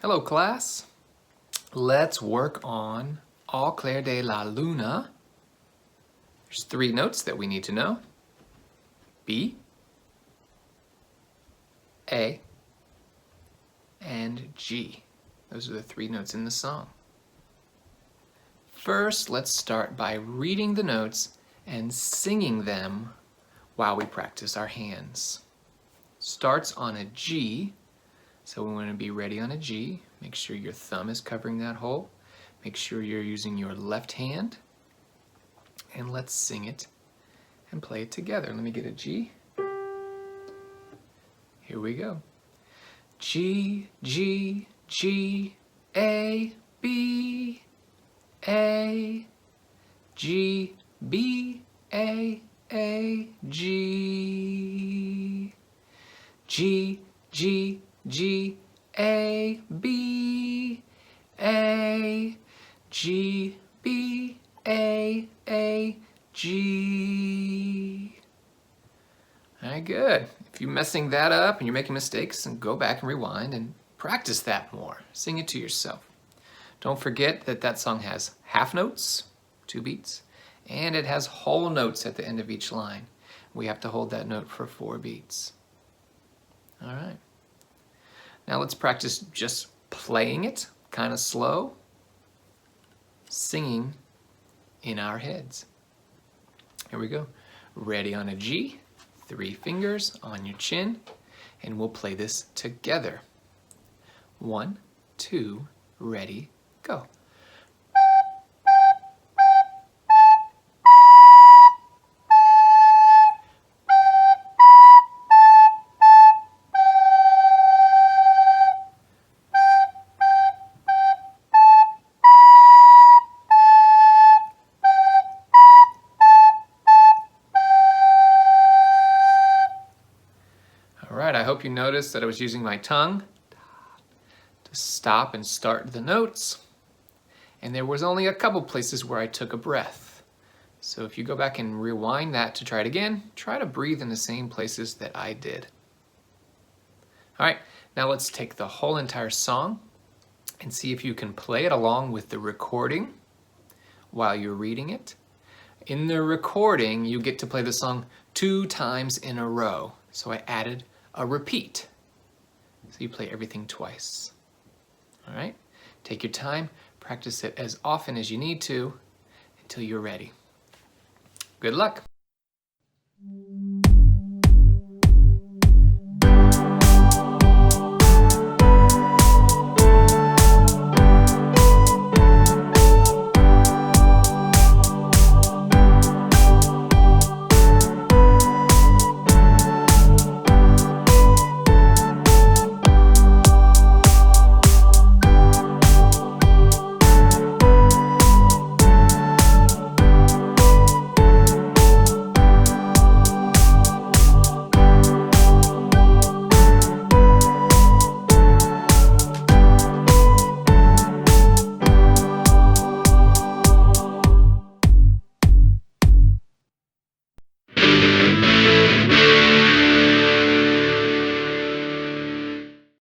Hello class, let's work on Au clair de la luna. There's 3 notes that we need to know. B, A, and G. Those are the 3 notes in the song. First, let's start by reading the notes and singing them while we practice our hands. Starts on a G, so we want to be ready on a G. Make sure your thumb is covering that hole. Make sure you're using your left hand. And let's sing it and play it together. Let me get a G. Here we go. G, G, G, A, B, A, G, B, A, G, G, G, G, A, B, A, G, B, A, G. All right, good. If you're messing that up and you're making mistakes, then go back and rewind and practice that more. Sing it to yourself. Don't forget that that song has half notes, 2 beats, and it has whole notes at the end of each line. We have to hold that note for 4 beats. All right. Now let's practice just playing it, kind of slow, singing in our heads. Here we go. Ready on a G, 3 fingers on your chin, and we'll play this together. 1, 2, ready, go. All right, I hope you noticed that I was using my tongue to stop and start the notes. And there was only a couple places where I took a breath. So if you go back and rewind that to try it again, try to breathe in the same places that I did. All right, now let's take the whole entire song and see if you can play it along with the recording while you're reading it. In the recording, you get to play the song 2 times in a row. So I added a repeat. So you play everything twice. All right, take your time, practice it as often as you need to until you're ready. Good luck.